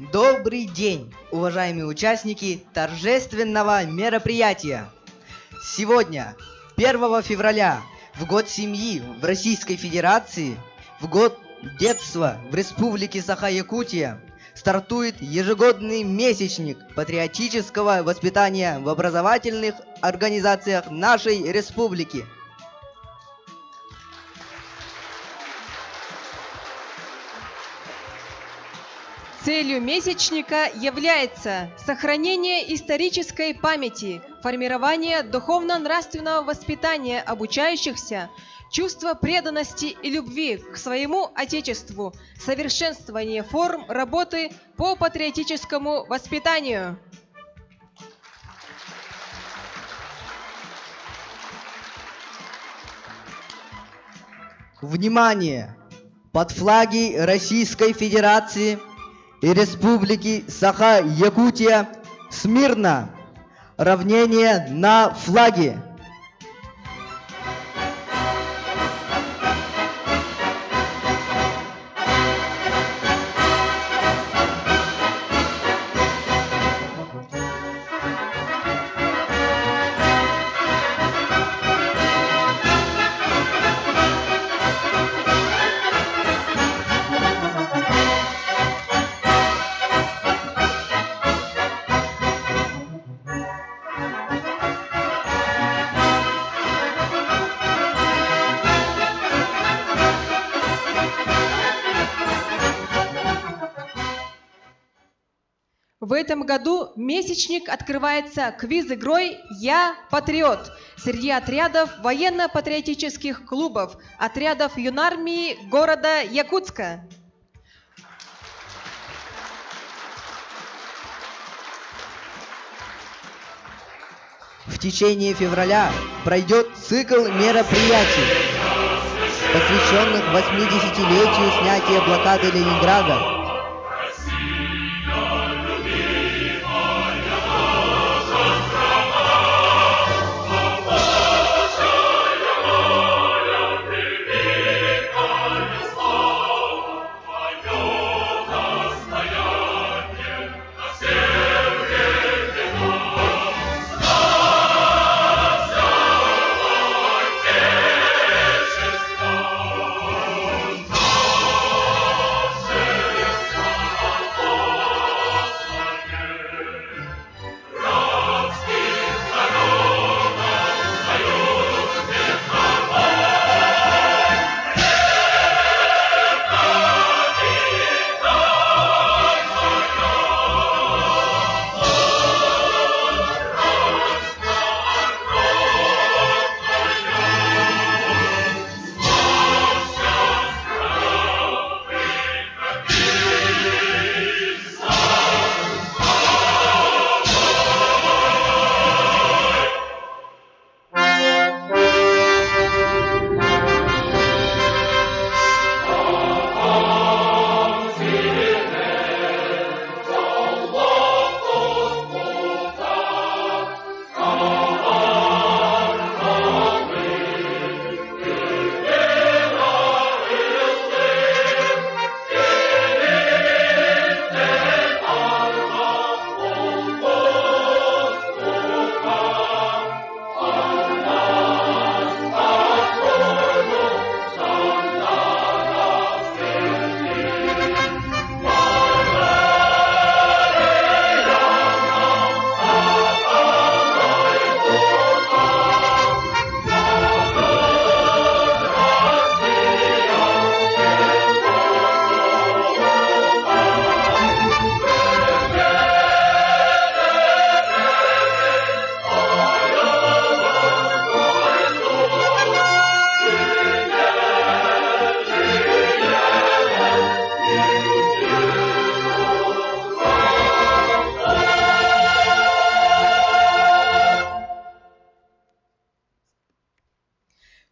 Добрый день, уважаемые участники торжественного мероприятия! Сегодня, 1 февраля, в год семьи в Российской Федерации, в год детства в Республике Саха-Якутия, стартует ежегодный месячник патриотического воспитания в образовательных организациях нашей республики. Целью месячника является сохранение исторической памяти, формирование духовно-нравственного воспитания обучающихся, чувство преданности и любви к своему Отечеству, совершенствование форм работы по патриотическому воспитанию. Внимание! Под флаги Российской Федерации и Республики Саха-Якутия смирно! Равнение на флаге! В этом году месячник открывается квиз-игрой «Я патриот» среди отрядов военно-патриотических клубов, отрядов юнармии города Якутска. В течение февраля пройдет цикл мероприятий, посвященных 80-летию снятия блокады Ленинграда.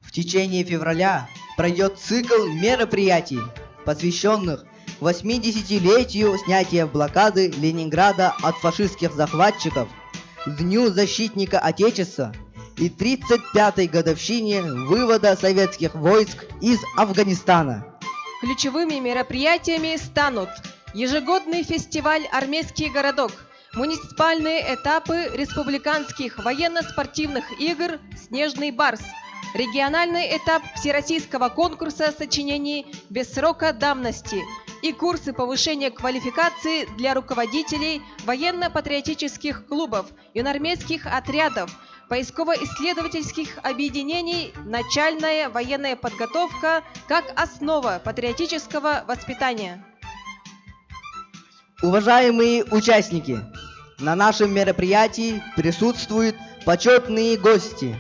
В течение февраля пройдет цикл мероприятий, посвященных 80-летию снятия блокады Ленинграда от фашистских захватчиков, Дню защитника Отечества и 35-й годовщине вывода советских войск из Афганистана. Ключевыми мероприятиями станут ежегодный фестиваль «Армейский городок», муниципальные этапы республиканских военно-спортивных игр «Снежный барс», региональный этап всероссийского конкурса сочинений без срока давности и курсы повышения квалификации для руководителей военно-патриотических клубов, юнармейских отрядов, поисково-исследовательских объединений, начальная военная подготовка как основа патриотического воспитания. Уважаемые участники, на нашем мероприятии присутствуют почетные гости.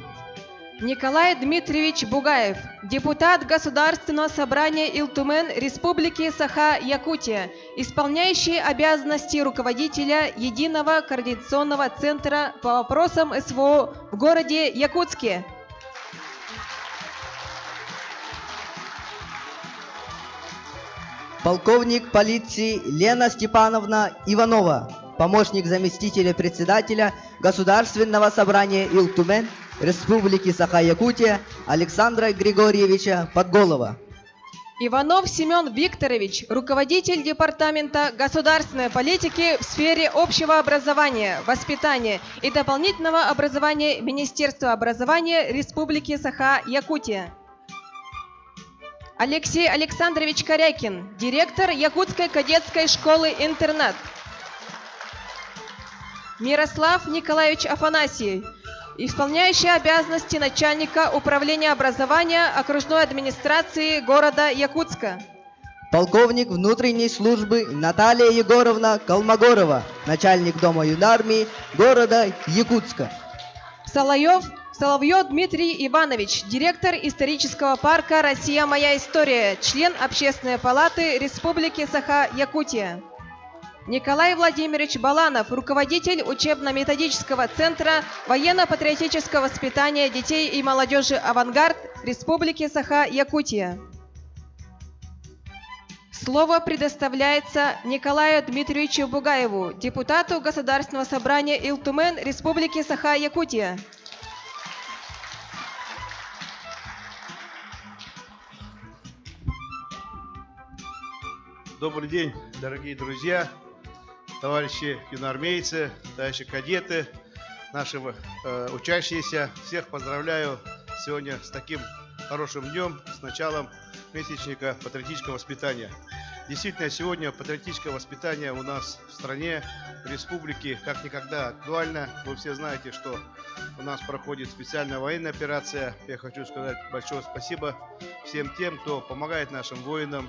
Николай Дмитриевич Бугаев, депутат Государственного собрания Илтумен Республики Саха-Якутия, исполняющий обязанности руководителя Единого координационного центра по вопросам СВО в городе Якутске. Полковник полиции Лена Степановна Иванова, помощник заместителя председателя Государственного собрания Илтумен Республики Саха-Якутия Александра Григорьевича Подголова. Иванов Семен Викторович, руководитель Департамента государственной политики в сфере общего образования, воспитания и дополнительного образования Министерства образования Республики Саха-Якутия. Алексей Александрович Корякин, директор Якутской кадетской школы-интернат. Мирослав Николаевич Афанасьев, исполняющий обязанности начальника управления образования окружной администрации города Якутска. Полковник внутренней службы Наталья Егоровна Колмогорова, начальник Дома юнармии города Якутска. Соловьев Дмитрий Иванович, директор исторического парка «Россия. Моя история», член Общественной палаты Республики Саха-Якутия. Николай Владимирович Баланов, руководитель учебно-методического центра военно-патриотического воспитания детей и молодежи «Авангард» Республики Саха-Якутия. Слово предоставляется Николаю Дмитриевичу Бугаеву, депутату Государственного собрания Илтумен Республики Саха-Якутия. Добрый день, дорогие друзья, товарищи юноармейцы, товарищи кадеты, наши учащиеся. Всех поздравляю сегодня с таким хорошим днем, с началом месячника патриотического воспитания. Действительно, сегодня патриотическое воспитание у нас в стране, в республике, как никогда актуально. Вы все знаете, что у нас проходит специальная военная операция. Я хочу сказать большое спасибо всем тем, кто помогает нашим воинам,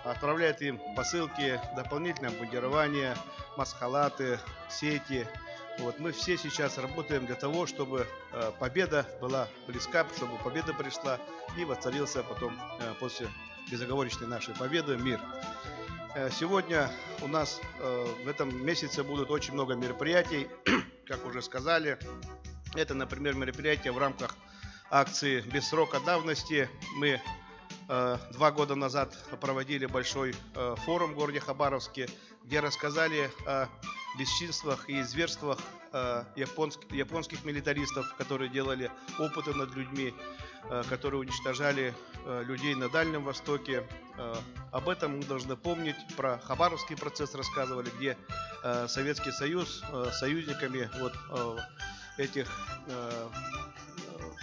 отправляет им посылки, дополнительное обмундирование, маскалаты, сети. Вот, мы все сейчас работаем для того, чтобы победа была близка, чтобы победа пришла и воцарился потом после безоговорочной нашей победы мир. Сегодня у нас в этом месяце будут очень много мероприятий, как уже сказали. Это, например, мероприятия в рамках акции «Без срока давности». Мы 2 года назад проводили большой форум в городе Хабаровске, где рассказали о бесчинствах и зверствах японских милитаристов, которые делали опыты над людьми, которые уничтожали людей на Дальнем Востоке. Об этом мы должны помнить. Про Хабаровский процесс рассказывали, где Советский Союз союзниками этих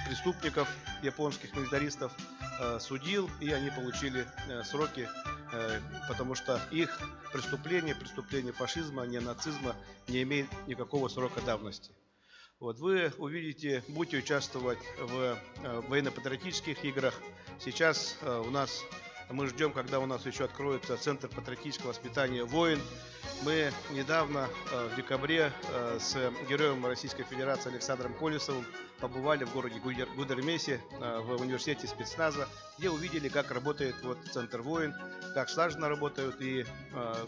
преступников, японских милитаристов, судил, и они получили сроки, потому что их преступления фашизма, не нацизма, не имеют никакого срока давности. Вот вы увидите, будете участвовать в военно-патриотических играх. Сейчас мы ждем, когда у нас еще откроется Центр патриотического воспитания «Воин». Мы недавно, в декабре, с героем Российской Федерации Александром Колесовым побывали в городе Гудермесе, в университете спецназа, где увидели, как работает Центр «Воин», как слаженно работают и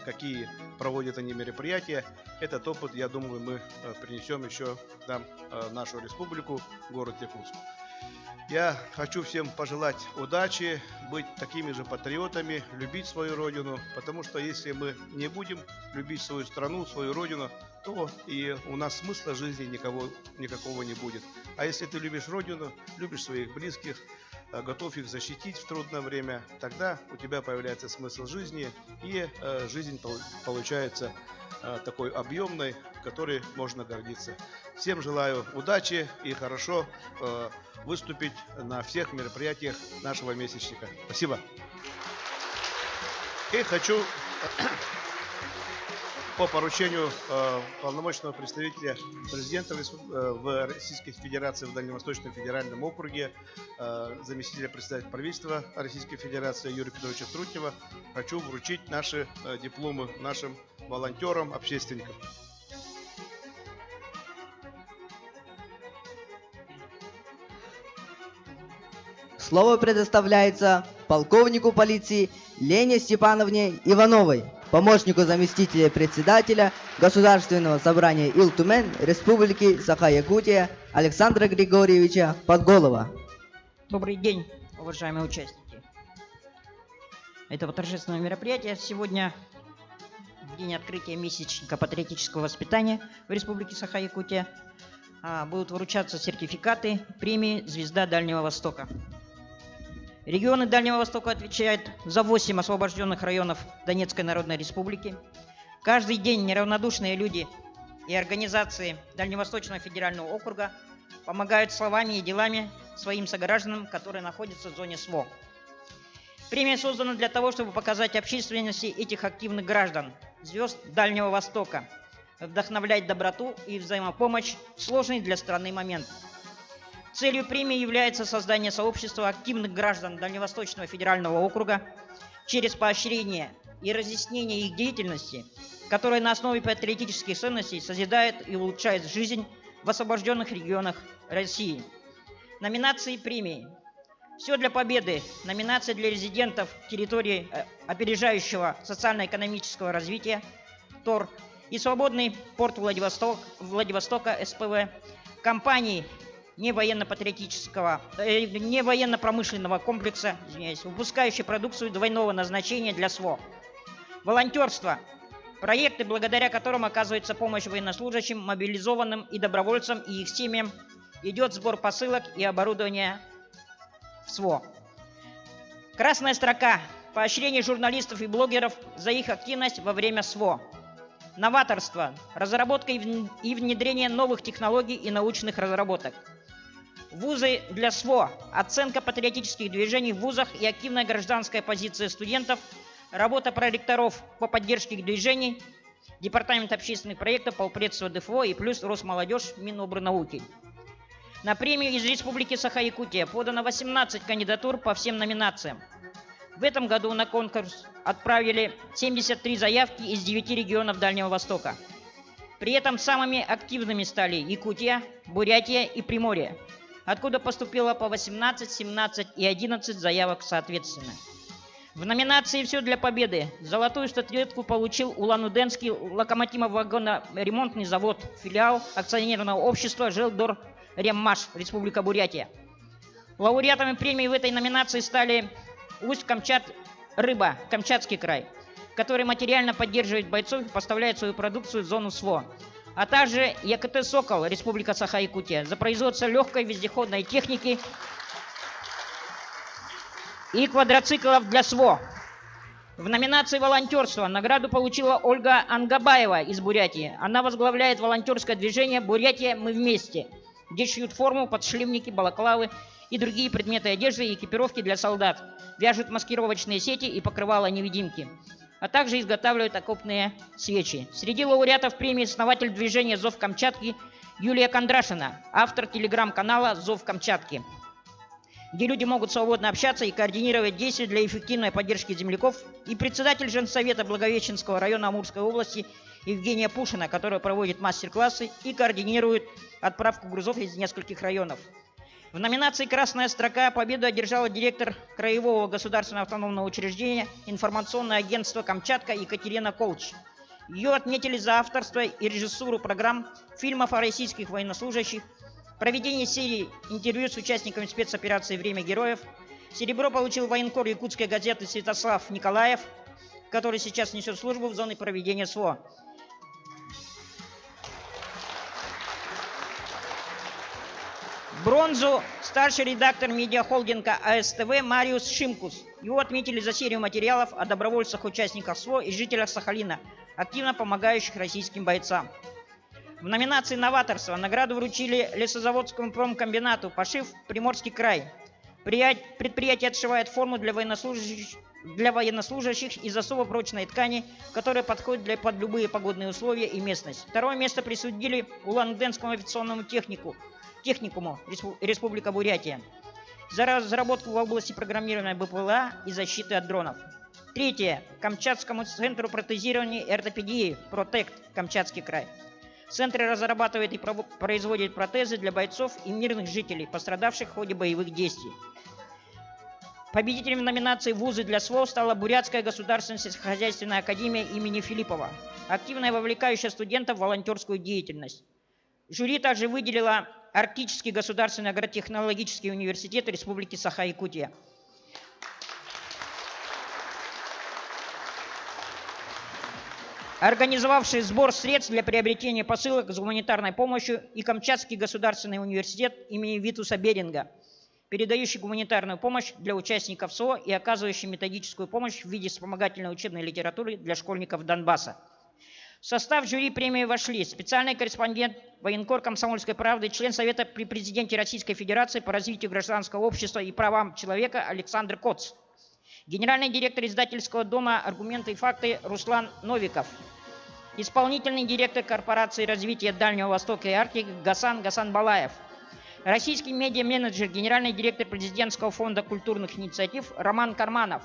какие проводят они мероприятия. Этот опыт, я думаю, мы принесем еще в нашу республику, город Якутск. Я хочу всем пожелать удачи, быть такими же патриотами, любить свою родину, потому что если мы не будем любить свою страну, свою родину, то и у нас смысла жизни никакого не будет. А если ты любишь родину, любишь своих близких, готов их защитить в трудное время, тогда у тебя появляется смысл жизни, и жизнь получается такой объемной, которой можно гордиться. Всем желаю удачи и хорошо выступить на всех мероприятиях нашего месячника. Спасибо. И хочу по поручению полномочного представителя президента в Российской Федерации в Дальневосточном федеральном округе, заместителя председателя правительства Российской Федерации Юрия Петровича Трутнева, хочу вручить наши дипломы нашим волонтерам, общественникам. Слово предоставляется полковнику полиции Лене Степановне Ивановой, помощнику заместителя председателя Государственного собрания Ил-Тумен Республики Саха-Якутия Александра Григорьевича Подголова. Добрый день, уважаемые участники этого торжественного мероприятия. Сегодня, в день открытия месячника патриотического воспитания в Республике Саха-Якутия, будут вручаться сертификаты премии «Звезда Дальнего Востока». Регионы Дальнего Востока отвечают за 8 освобожденных районов Донецкой Народной Республики. Каждый день неравнодушные люди и организации Дальневосточного федерального округа помогают словами и делами своим согражданам, которые находятся в зоне СВО. Премия создана для того, чтобы показать общественности этих активных граждан, звезд Дальнего Востока, вдохновлять доброту и взаимопомощь в сложный для страны момент. Целью премии является создание сообщества активных граждан Дальневосточного федерального округа через поощрение и разъяснение их деятельности, которая на основе патриотических ценностей созидает и улучшает жизнь в освобожденных регионах России. Номинации премии. «Все для победы» – номинация для резидентов территории опережающего социально-экономического развития ТОР и «Свободный порт Владивостока» СПВ, компании не военно-промышленного комплекса, выпускающей продукцию двойного назначения для СВО. Волонтерство. Проекты, благодаря которым оказывается помощь военнослужащим, мобилизованным и добровольцам и их семьям. Идет сбор посылок и оборудования в СВО. Красная строка. Поощрение журналистов и блогеров за их активность во время СВО. Новаторство. Разработка и внедрение новых технологий и научных разработок. Вузы для СВО. Оценка патриотических движений в вузах и активная гражданская позиция студентов. Работа проректоров по поддержке движений. Департамент общественных проектов, полпредства ДФО и плюс Росмолодежь, Минобрнауки. На премию из Республики Саха-Якутия подано 18 кандидатур по всем номинациям. В этом году на конкурс отправили 73 заявки из 9 регионов Дальнего Востока. При этом самыми активными стали Якутия, Бурятия и Приморье, откуда поступило по 18, 17 и 11 заявок соответственно. В номинации «Все для победы» золотую статуэтку получил Улан-Удэнский локомотивно-вагоноремонтный завод, филиал акционерного общества «Желдор Реммаш», Республика Бурятия. Лауреатами премии в этой номинации стали Усть-Камчат-Рыба, Камчатский край, который материально поддерживает бойцов и поставляет свою продукцию в зону СВО, а также ЯКТ «Сокол», Республика Саха-Якутия, за производство легкой вездеходной техники и квадроциклов для СВО. В номинации «Волонтерство» награду получила Ольга Ангабаева из Бурятии. Она возглавляет волонтерское движение «Бурятия. Мы вместе», где шьют форму, подшлемники, балаклавы и другие предметы одежды и экипировки для солдат, вяжут маскировочные сети и покрывала-невидимки, а также изготавливают окопные свечи. Среди лауреатов премии основатель движения «Зов Камчатки» Юлия Кондрашина, автор телеграм-канала «Зов Камчатки», где люди могут свободно общаться и координировать действия для эффективной поддержки земляков, и председатель Женсовета Благовещенского района Амурской области Евгения Пушина, которая проводит мастер-классы и координирует отправку грузов из нескольких районов. В номинации «Красная строка» победу одержала директор Краевого государственного автономного учреждения «Информационное агентство Камчатка» Екатерина Колч. Ее отметили за авторство и режиссуру программ, фильмов о российских военнослужащих, проведение серии интервью с участниками спецоперации «Время героев». Серебро получил военкор якутской газеты Святослав Николаев, который сейчас несет службу в зоне проведения СВО. Бронзу старший редактор медиахолдинга АСТВ Мариус Шимкус. Его отметили за серию материалов о добровольцах-участниках СВО и жителях Сахалина, активно помогающих российским бойцам. В номинации «Новаторство» награду вручили лесозаводскому промкомбинату «Пошив Приморский край». Предприятие отшивает форму для военнослужащих из особо прочной ткани, которая подходит под любые погодные условия и местность. Второе место присудили Улан-Удэнскому авиационному техникуму Республика Бурятия за разработку в области программирования БПЛА и защиты от дронов. Третье. Камчатскому центру протезирования и ортопедии «Протект» Камчатский край. Центр разрабатывает и производит протезы для бойцов и мирных жителей, пострадавших в ходе боевых действий. Победителем номинации «Вузы для СВО» стала Бурятская государственная сельскохозяйственная академия имени Филиппова, активно вовлекающая студентов в волонтерскую деятельность. Жюри также выделило Арктический государственный агротехнологический университет Республики Саха-Якутия. Организовавший сбор средств для приобретения посылок с гуманитарной помощью, и Камчатский государственный университет имени Витуса Беринга, передающий гуманитарную помощь для участников СО и оказывающий методическую помощь в виде вспомогательной учебной литературы для школьников Донбасса. В состав жюри премии вошли специальный корреспондент военкор «Комсомольской правды», член Совета при президенте Российской Федерации по развитию гражданского общества и правам человека Александр Коц, генеральный директор издательского дома «Аргументы и факты» Руслан Новиков, исполнительный директор корпорации развития Дальнего Востока и Арктики Гасан Балаев, российский медиа-менеджер, генеральный директор президентского фонда культурных инициатив Роман Карманов,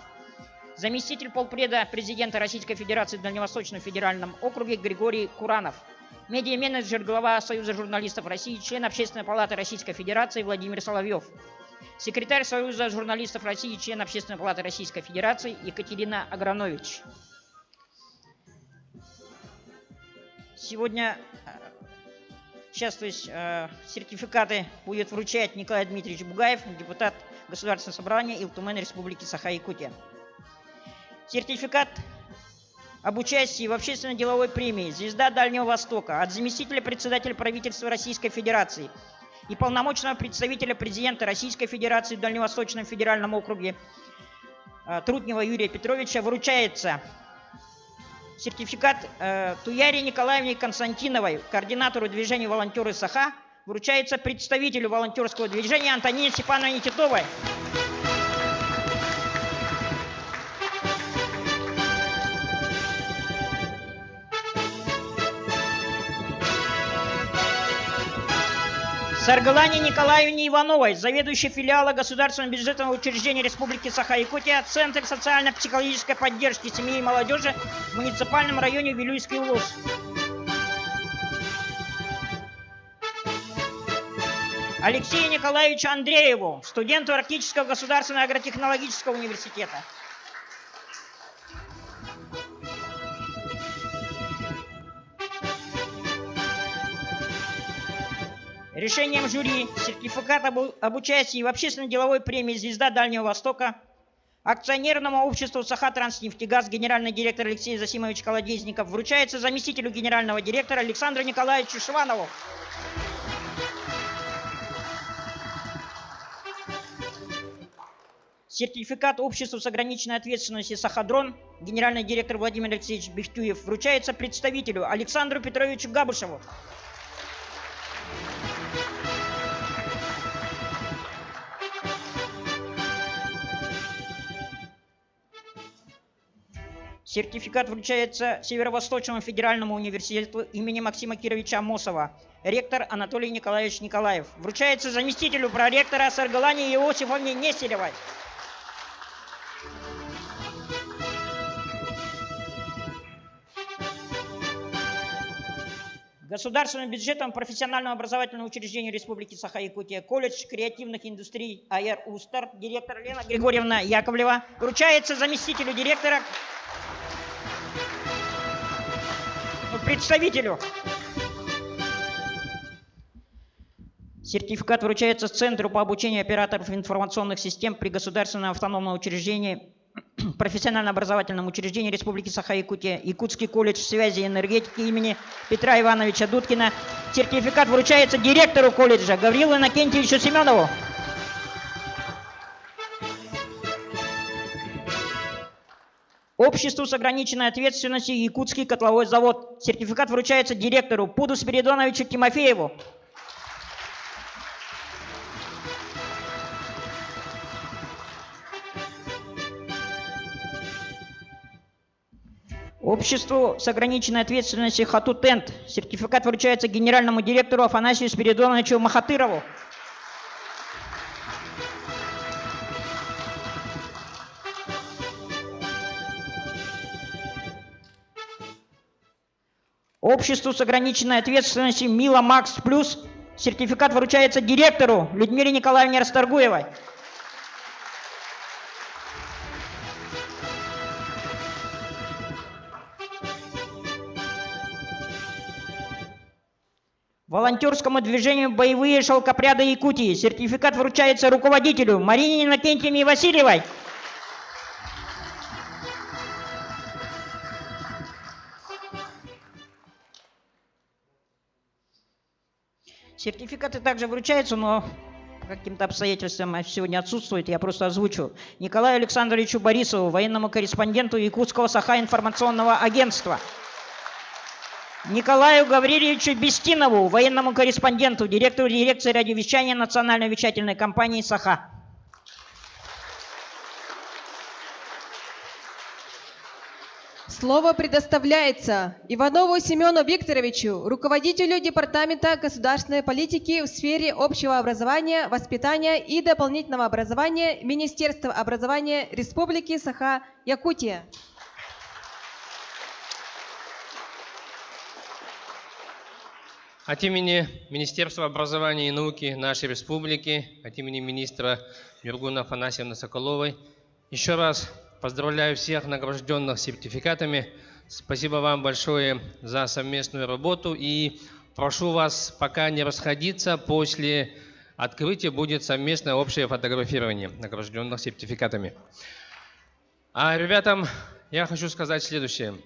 заместитель полпреда президента Российской Федерации в Дальневосточном федеральном округе Григорий Куранов, медиа-менеджер, глава Союза журналистов России, член Общественной палаты Российской Федерации Владимир Соловьев, секретарь Союза журналистов России, член Общественной палаты Российской Федерации Екатерина Агранович. Сегодня сертификаты будет вручать Николай Дмитриевич Бугаев, депутат Государственного собрания Илтумен Республики Саха-Якутия. Сертификат об участии в общественно-деловой премии «Звезда Дальнего Востока» от заместителя председателя правительства Российской Федерации и полномочного представителя президента Российской Федерации в Дальневосточном федеральном округе Трутнева Юрия Петровича вручается сертификат Туяре Николаевне Константиновой, координатору движения «Волонтеры Саха», вручается представителю волонтерского движения Антонине Степановне Титовой. Саргалане Николаевне Ивановой, заведующей филиала Государственного бюджетного учреждения Республики Саха-Якутия, Центр социально-психологической поддержки семьи и молодежи в муниципальном районе Вилюйский улус. Алексею Николаевичу Андрееву, студенту Арктического государственного агротехнологического университета. Решением жюри сертификат об участии в общественно-деловой премии «Звезда Дальнего Востока» акционерному обществу «Саха-Транснефтегаз» генеральный директор Алексей Засимович Колодезников вручается заместителю генерального директора Александру Николаевичу Шиванову. Сертификат обществу с ограниченной ответственностью «Саха-Дрон» генеральный директор Владимир Алексеевич Бехтюев вручается представителю Александру Петровичу Габушеву. Сертификат вручается Северо-Восточному федеральному университету имени Максима Кировича Амосова, ректор Анатолий Николаевич Николаев. Вручается заместителю проректора Саргалане Иосифовне Нестеревой. Государственным бюджетом профессионального образовательного учреждения Республики Саха-Якутия колледж креативных индустрий АР УСТАР, директор Лена Григорьевна Яковлева, вручается заместителю директора, представителю. Сертификат вручается Центру по обучению операторов информационных систем при Государственном автономном учреждении профессионально-образовательном учреждении Республики Саха-Якутия, Якутский колледж связи и энергетики имени Петра Ивановича Дудкина. Сертификат вручается директору колледжа Гаврилу Иннокентьевичу Семенову. Обществу с ограниченной ответственностью Якутский котловой завод. Сертификат вручается директору Пуду Спиридоновичу Тимофееву. Обществу с ограниченной ответственностью Хатутент. Сертификат вручается генеральному директору Афанасию Спиридоновичу Махатырову. Обществу с ограниченной ответственностью Мила Макс Плюс. Сертификат вручается директору Людмиле Николаевне Расторгуевой. Волонтерскому движению «Боевые шелкопряды Якутии». Сертификат вручается руководителю Марине Иннокентьевне Васильевой. Сертификаты также вручаются, но по каким-то обстоятельствам сегодня отсутствует, я просто озвучу. Николаю Александровичу Борисову, военному корреспонденту Якутского Саха-информационного агентства. Николаю Гаврильевичу Бестинову, военному корреспонденту, директору дирекции радиовещания Национальной вещательной компании «Саха». Слово предоставляется Иванову Семену Викторовичу, руководителю Департамента государственной политики в сфере общего образования, воспитания и дополнительного образования Министерства образования Республики Саха-Якутия. От имени Министерства образования и науки нашей республики, от имени министра Юргуна Афанасьевны Соколовой, еще раз поздравляю всех награжденных сертификатами. Спасибо вам большое за совместную работу и прошу вас пока не расходиться. После открытия будет совместное общее фотографирование награжденных сертификатами. А ребятам я хочу сказать следующее.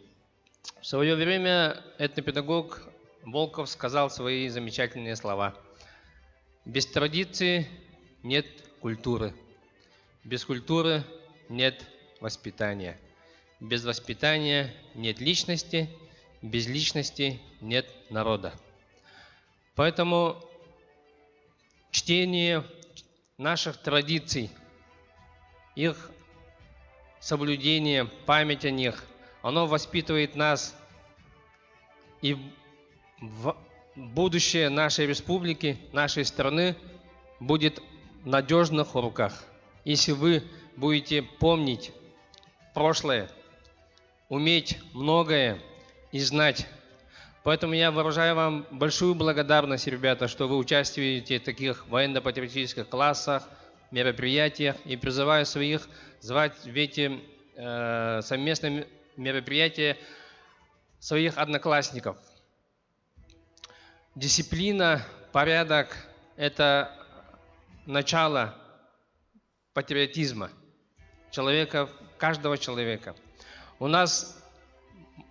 В свое время этнопедагог Волков сказал свои замечательные слова. Без традиции нет культуры. Без культуры нет воспитания. Без воспитания нет личности. Без личности нет народа. Поэтому чтение наших традиций, их соблюдение, память о них, оно воспитывает нас и будущее нашей республики, нашей страны будет в надежных руках. Если вы будете помнить прошлое, уметь многое и знать. Поэтому я выражаю вам большую благодарность, ребята, что вы участвуете в таких военно-патриотических классах, мероприятиях, и призываю своих звать в эти совместные мероприятия своих одноклассников. Дисциплина, порядок – это начало патриотизма человека, каждого человека. У нас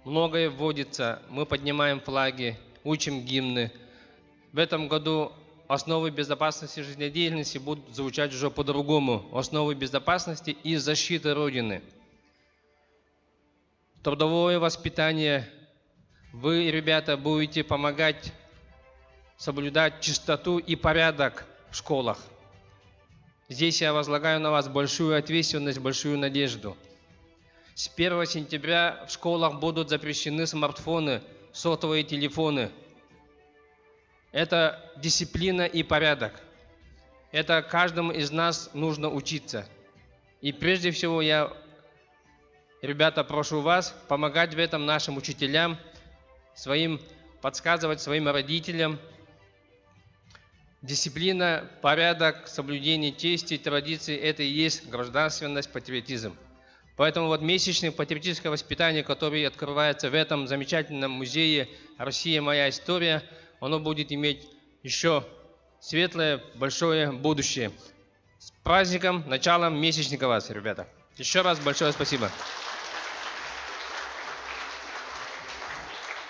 многое вводится, мы поднимаем флаги, учим гимны. В этом году основы безопасности жизнедеятельности будут звучать уже по-другому. Основы безопасности и защиты Родины. Трудовое воспитание. Вы, ребята, будете помогать соблюдать чистоту и порядок в школах. Здесь я возлагаю на вас большую ответственность, большую надежду. С 1 сентября в школах будут запрещены смартфоны, сотовые телефоны. Это дисциплина и порядок. Это каждому из нас нужно учиться. И прежде всего я, ребята, прошу вас помогать в этом нашим учителям, подсказывать своим родителям. Дисциплина, порядок, соблюдение чести, традиций – это и есть гражданственность, патриотизм. Поэтому вот месячное патриотическое воспитание, которое открывается в этом замечательном музее «Россия. Моя история», оно будет иметь еще светлое, большое будущее. С праздником, началом месячника вас, ребята! Еще раз большое спасибо.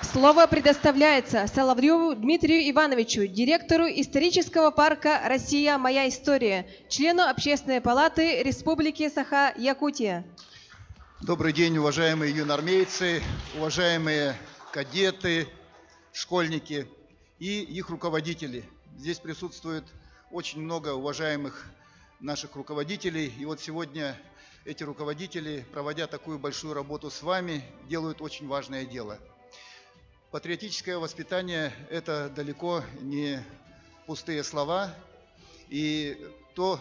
Слово предоставляется Соловьеву Дмитрию Ивановичу, директору исторического парка «Россия. Моя история», члену Общественной палаты Республики Саха-Якутия. Добрый день, уважаемые юноармейцы, уважаемые кадеты, школьники и их руководители. Здесь присутствует очень много уважаемых наших руководителей. И вот сегодня эти руководители, проводя такую большую работу с вами, делают очень важное дело. Патриотическое воспитание – это далеко не пустые слова. И то,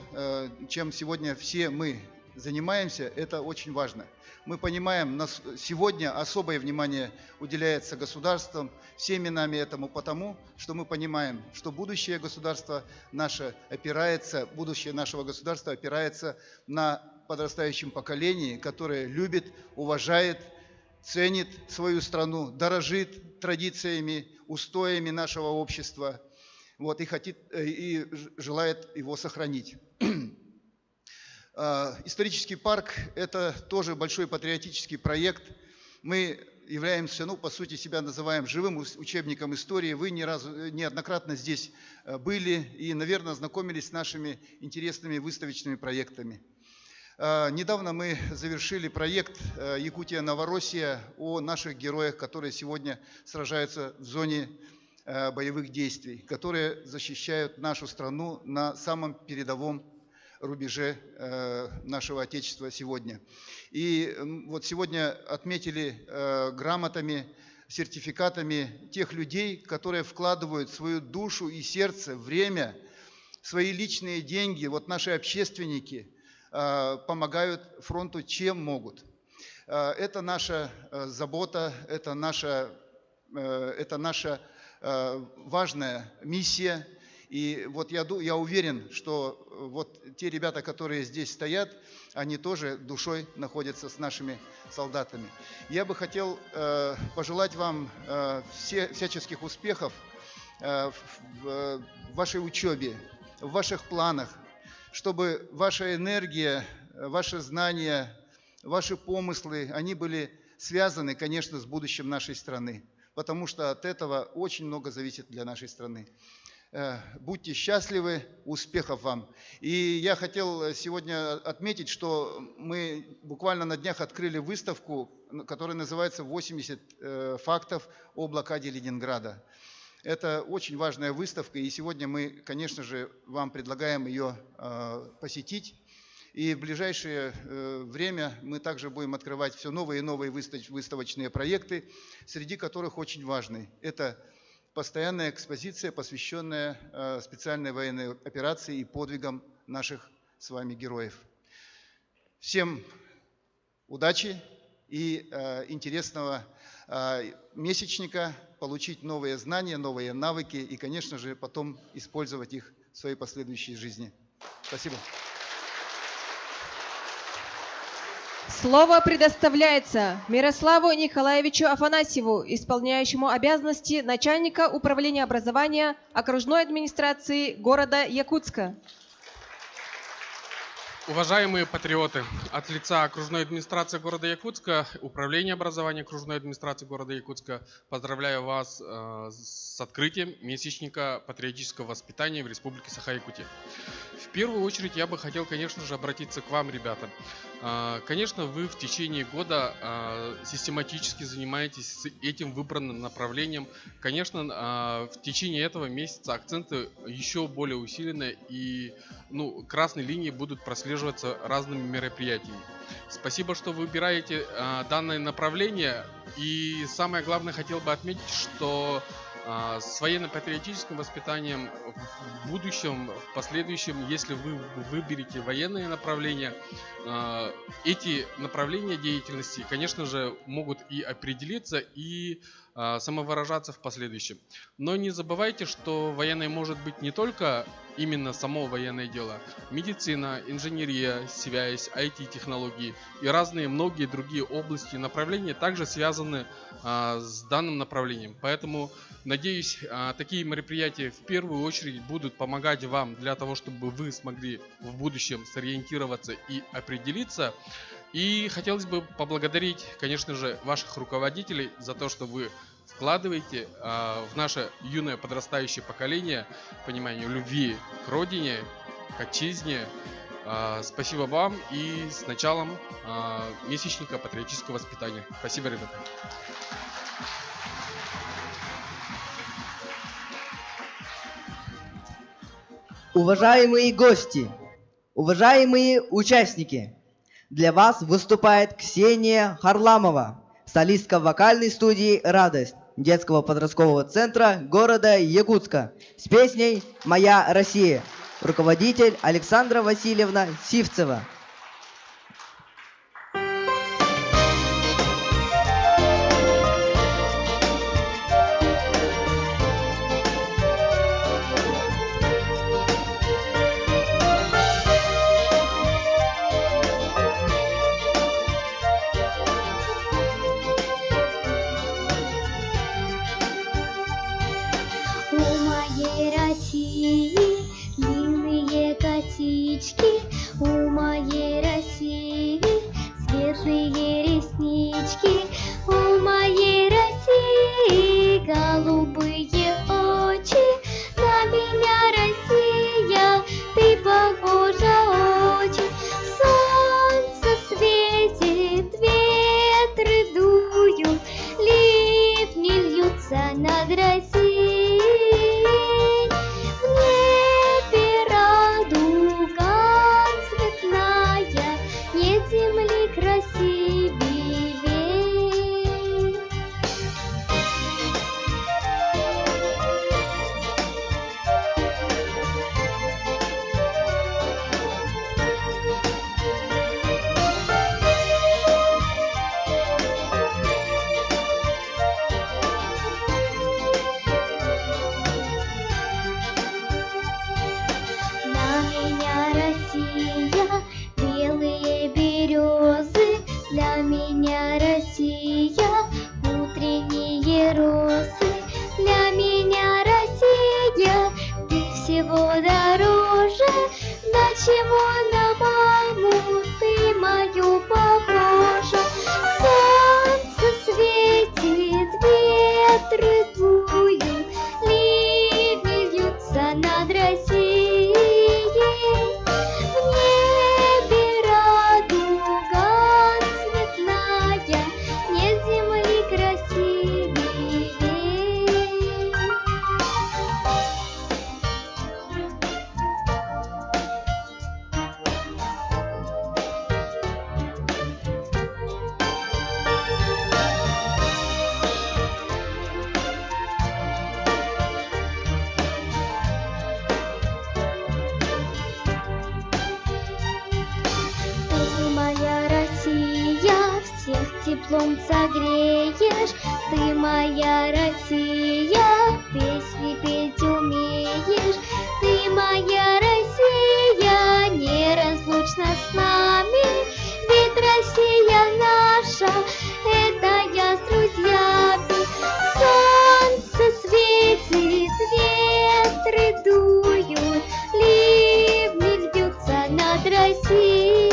чем сегодня все мы занимаемся, это очень важно. Мы понимаем, сегодня особое внимание уделяется государством, всеми нами этому потому, что мы понимаем, что будущее государства наше опирается, будущее нашего государства опирается на подрастающем поколении, которое любит, уважает, ценит свою страну, дорожит традициями, устоями нашего общества, вот, и желает его сохранить. Исторический парк – это тоже большой патриотический проект. Мы являемся, по сути, себя называем живым учебником истории. Вы неоднократно здесь были и, наверное, ознакомились с нашими интересными выставочными проектами. Недавно мы завершили проект «Якутия-Новороссия» о наших героях, которые сегодня сражаются в зоне боевых действий, которые защищают нашу страну на самом передовом рубеже нашего Отечества сегодня. И вот сегодня отметили грамотами, сертификатами тех людей, которые вкладывают свою душу и сердце, время, свои личные деньги, вот наши общественники помогают фронту чем могут. Это наша забота, это наша важная миссия. И вот я уверен, что вот те ребята, которые здесь стоят, они тоже душой находятся с нашими солдатами. Я бы хотел пожелать вам всяческих успехов в вашей учебе, в ваших планах, чтобы ваша энергия, ваши знания, ваши помыслы, они были связаны, конечно, с будущим нашей страны, потому что от этого очень много зависит для нашей страны. Будьте счастливы, успехов вам. И я хотел сегодня отметить, что мы буквально на днях открыли выставку, которая называется «80 фактов о блокаде Ленинграда». Это очень важная выставка, и сегодня мы, конечно же, вам предлагаем ее посетить. И в ближайшее время мы также будем открывать все новые и новые выставочные проекты, среди которых очень важный – это постоянная экспозиция, посвященная специальной военной операции и подвигам наших с вами героев. Всем удачи и интересного месячника, получить новые знания, новые навыки и, конечно же, потом использовать их в своей последующей жизни. Спасибо. Слово предоставляется Мирославу Николаевичу Афанасьеву, исполняющему обязанности начальника управления образования окружной администрации города Якутска. Уважаемые патриоты, от лица окружной администрации города Якутска, управления образования окружной администрации города Якутска поздравляю вас с открытием месячника патриотического воспитания в Республике Саха-Якутия. В первую очередь я бы хотел, конечно же, обратиться к вам, ребята. Конечно, вы в течение года систематически занимаетесь этим выбранным направлением. Конечно, в течение этого месяца акценты еще более усилены и красные линии будут прослеживаться разными мероприятиями. Спасибо, что вы выбираете данное направление. И самое главное, хотел бы отметить, что с военно-патриотическим воспитанием в будущем, в последующем, если вы выберете военные направления, эти направления деятельности, конечно же, могут и определиться, и самовыражаться в последующем. Но не забывайте, что военной может быть не только именно само военное дело. Медицина, инженерия, связь, IT-технологии и разные многие другие области и направления также связаны с данным направлением. Поэтому, надеюсь, такие мероприятия в первую очередь будут помогать вам для того, чтобы вы смогли в будущем сориентироваться и определиться. И хотелось бы поблагодарить, конечно же, ваших руководителей за то, что вы вкладываете в наше юное подрастающее поколение понимание любви к родине, к отчизне. Спасибо вам и с началом месячника патриотического воспитания. Спасибо, ребята. Уважаемые гости, уважаемые участники, для вас выступает Ксения Харламова, солистка вокальной студии «Радость» детского подросткового центра города Якутска с песней «Моя Россия». Руководитель Александра Васильевна Сивцева. У моей России светлые реснички, у моей России голубые очи. На меня, Россия, ты похожа очень. Солнце светит, ветры дуют, ливни льются над Россией. Земли красивей. На меня, Россия, белые березы, для меня, Россия, утренние росы. Для меня, Россия, ты всего дороже. На чего на маму ты мою похожа? Солнце светит, ветры дуют, ливни льются над Россией. Всех теплом согреешь, ты моя Россия, песни петь умеешь. Ты моя Россия, неразлучна с нами, ведь Россия наша, это я с друзьями. Солнце светит, ветры дуют, ливни льются над Россией.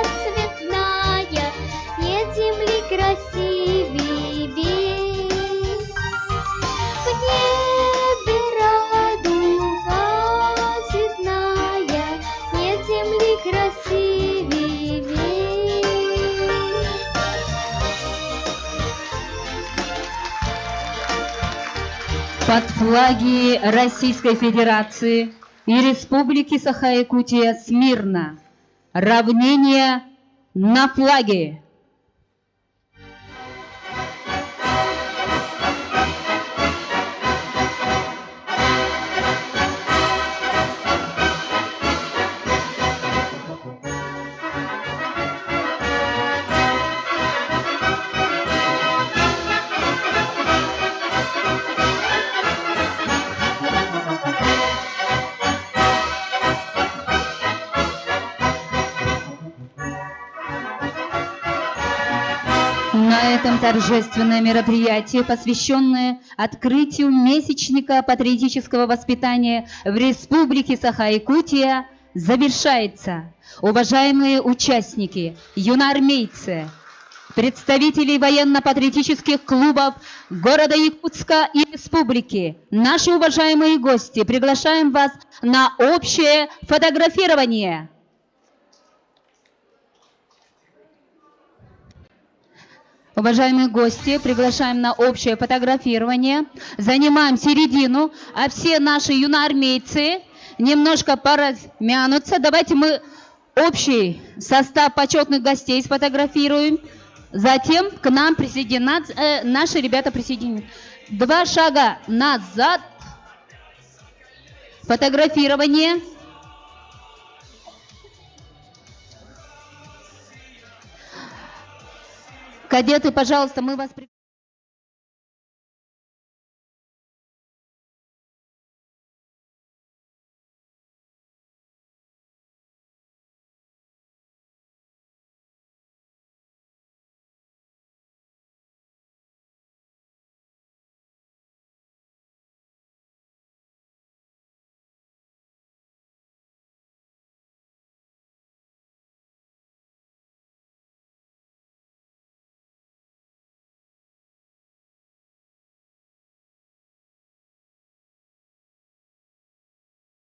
Цветная, нет земли красивей. В небе радуга цветная, нет земли красивей. Под флаги Российской Федерации и Республики Саха-Якутия смирно. Равнение на флаге. На этом торжественное мероприятие, посвященное открытию месячника патриотического воспитания в Республике Саха-Якутия, завершается. Уважаемые участники, юноармейцы, представители военно-патриотических клубов города Якутска и республики, наши уважаемые гости, приглашаем вас на общее фотографирование. Уважаемые гости, приглашаем на общее фотографирование. Занимаем середину, а все наши юноармейцы немножко поразмянутся. Давайте мы общий состав почетных гостей сфотографируем. Затем к нам наши ребята присоединятся. 2 шага назад. Фотографирование. Кадеты, пожалуйста, мы вас приглашаем.